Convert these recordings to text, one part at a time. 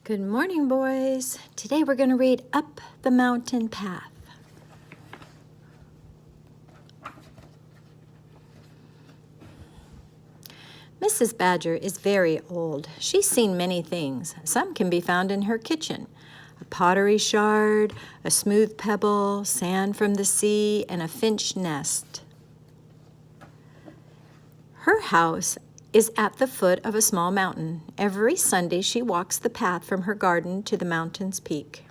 Good morning, boys. Today we're going to read Up the Mountain Path. Mrs. Badger is very old. She's seen many things. Some can be found in her kitchen. A pottery shard, a smooth pebble, sand from the sea, and a finch nest. Her house is at the foot of a small mountain. Every Sunday she walks the path from her garden to the mountain's peak.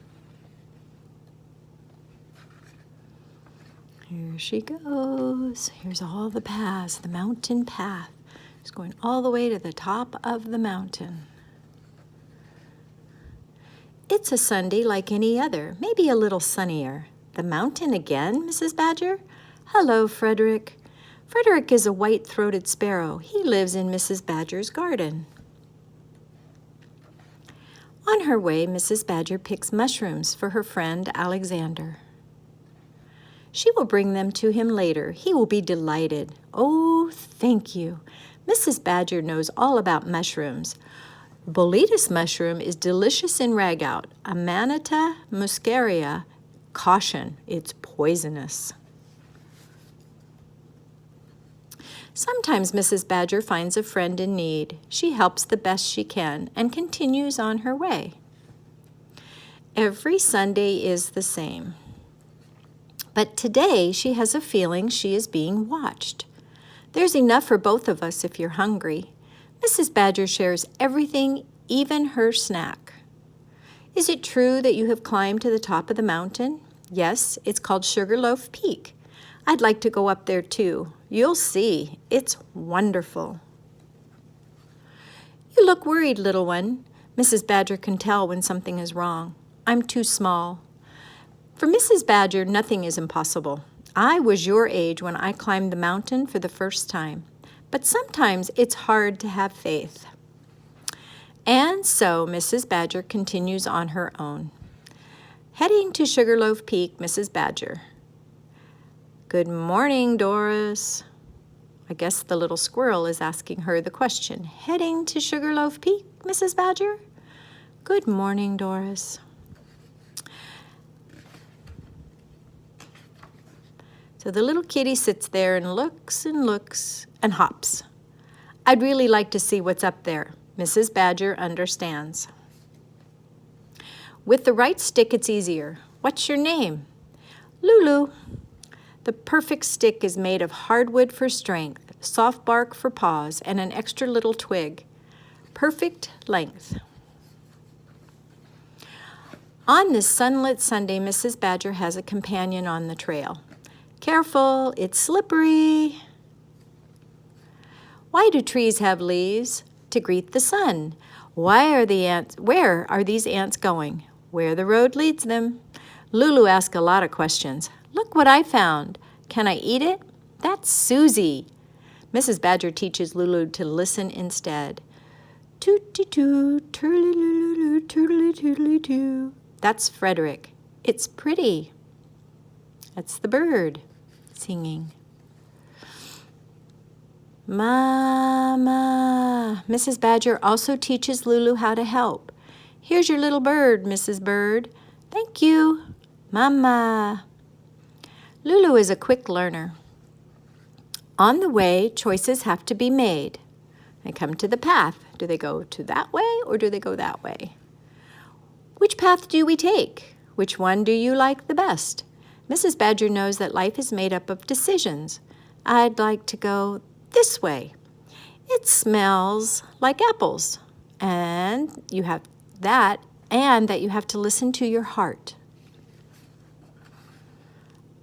Here she goes. Here's all the paths, the mountain path. It's going all the way to the top of the mountain. It's a Sunday like any other, maybe a little sunnier. The mountain again, Mrs. Badger? Hello, Frederick. Frederick is a white-throated sparrow. He lives in Mrs. Badger's garden. On her way, Mrs. Badger picks mushrooms for her friend Alexander. She will bring them to him later. He will be delighted. Oh, thank you. Mrs. Badger knows all about mushrooms. Boletus mushroom is delicious in ragout. Amanita muscaria, caution, it's poisonous. Sometimes Mrs. Badger finds a friend in need. She helps the best she can and continues on her way. Every Sunday is the same. But today she has a feeling she is being watched. There's enough for both of us if you're hungry. Mrs. Badger shares everything, even her snack. Is it true that you have climbed to the top of the mountain? Yes, it's called Sugarloaf Peak. I'd like to go up there too. You'll see, it's wonderful. You look worried, little one. Mrs. Badger can tell when something is wrong. I'm too small. For Mrs. Badger, nothing is impossible. I was your age when I climbed the mountain for the first time, but sometimes it's hard to have faith. And so Mrs. Badger continues on her own. Heading to Sugarloaf Peak, Mrs. Badger. Good morning, Doris. I guess the little squirrel is asking her the question. Heading to Sugarloaf Peak, Mrs. Badger? Good morning, Doris. So the little kitty sits there and looks and hops. I'd really like to see what's up there. Mrs. Badger understands. With the right stick, it's easier. What's your name? Lulu. The perfect stick is made of hardwood for strength, soft bark for paws, and an extra little twig. Perfect length. On this sunlit Sunday, Mrs. Badger has a companion on the trail. Careful, it's slippery. Why do trees have leaves? To greet the sun. Where are these ants going? Where the road leads them. Lulu asks a lot of questions. Look what I found. Can I eat it? That's Susie. Mrs. Badger teaches Lulu to listen instead. Toot-toot-toot, turtle-loo-loo-loo, turtle-tootly-too. That's Frederick. It's pretty. That's the bird singing. Mama. Mrs. Badger also teaches Lulu how to help. Here's your little bird, Mrs. Bird. Thank you. Mama. Lulu is a quick learner. On the way, choices have to be made. They come to the path. Do they go to that way or do they go that way? Which path do we take? Which one do you like the best? Mrs. Badger knows that life is made up of decisions. I'd like to go this way. It smells like apples. And you have that, and that you have to listen to your heart.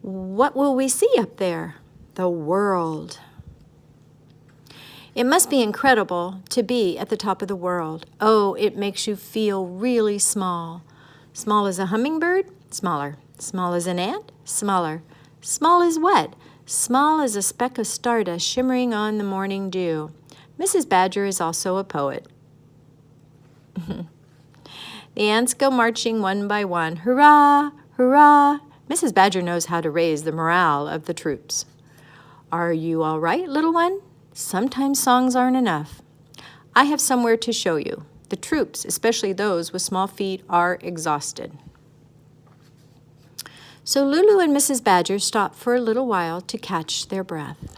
What will we see up there? The world. It must be incredible to be at the top of the world. Oh, it makes you feel really small. Small as a hummingbird? Smaller. Small as an ant? Smaller. Small as what? Small as a speck of stardust shimmering on the morning dew. Mrs. Badger is also a poet. The ants go marching one by one. Hurrah! Hurrah! Mrs. Badger knows how to raise the morale of the troops. Are you all right, little one? Sometimes songs aren't enough. I have somewhere to show you. The troops, especially those with small feet, are exhausted. So Lulu and Mrs. Badger stop for a little while to catch their breath.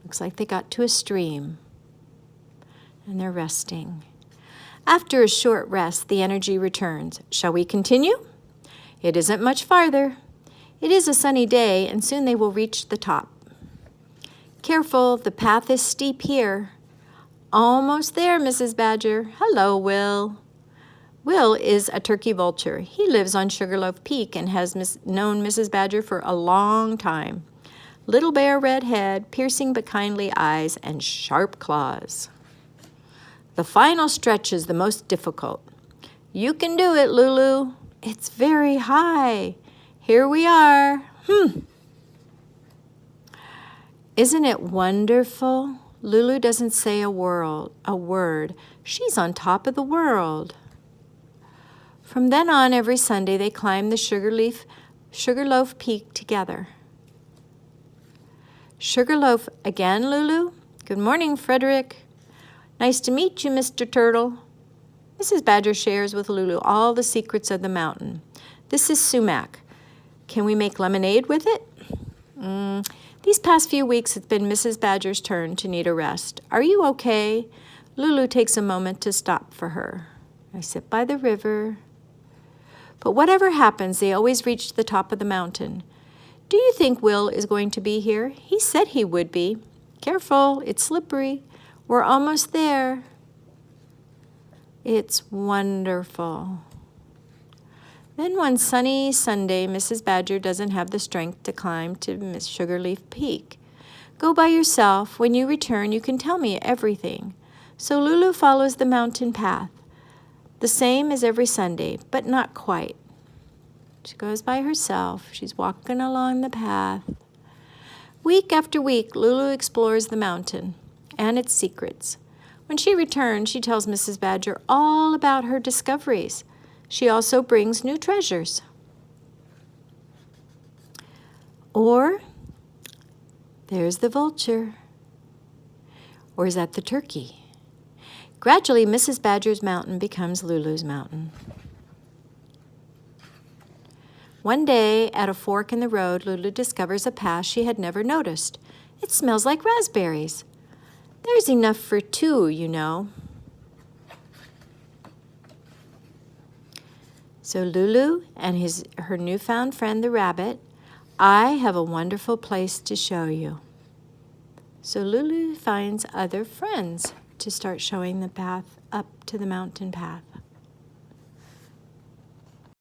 Looks like they got to a stream, and they're resting. After a short rest, the energy returns. Shall we continue? It isn't much farther. It is a sunny day, and soon they will reach the top. Careful, the path is steep here. Almost there, Mrs. Badger. Hello, Will. Will is a turkey vulture. He lives on Sugarloaf Peak and has known Mrs. Badger for a long time. Little bare red head, piercing but kindly eyes, and sharp claws. The final stretch is the most difficult. You can do it, Lulu. It's very high. Here we are. Isn't it wonderful? Lulu doesn't say a word. She's on top of the world. From then on, every Sunday, they climb the Sugarloaf Peak together. Sugarloaf again, Lulu? Good morning, Frederick. Nice to meet you, Mr. Turtle. Mrs. Badger shares with Lulu all the secrets of the mountain. This is sumac. Can we make lemonade with it? These past few weeks, it's been Mrs. Badger's turn to need a rest. Are you okay? Lulu takes a moment to stop for her. I sit by the river. But whatever happens, they always reach the top of the mountain. Do you think Will is going to be here? He said he would be. Careful, it's slippery. We're almost there. It's wonderful. Then one sunny Sunday, Mrs. Badger doesn't have the strength to climb to Miss Sugarleaf Peak. Go by yourself. When you return, you can tell me everything. So Lulu follows the mountain path, the same as every Sunday, but not quite. She goes by herself. She's walking along the path. Week after week, Lulu explores the mountain and its secrets. When she returns, she tells Mrs. Badger all about her discoveries. She also brings new treasures. Or there's the vulture. Or is that the turkey? Gradually, Mrs. Badger's mountain becomes Lulu's mountain. One day, at a fork in the road, Lulu discovers a path she had never noticed. It smells like raspberries. There's enough for two, you know. So Lulu and her newfound friend, the rabbit, I have a wonderful place to show you. So Lulu finds other friends to start showing the path up to the mountain path.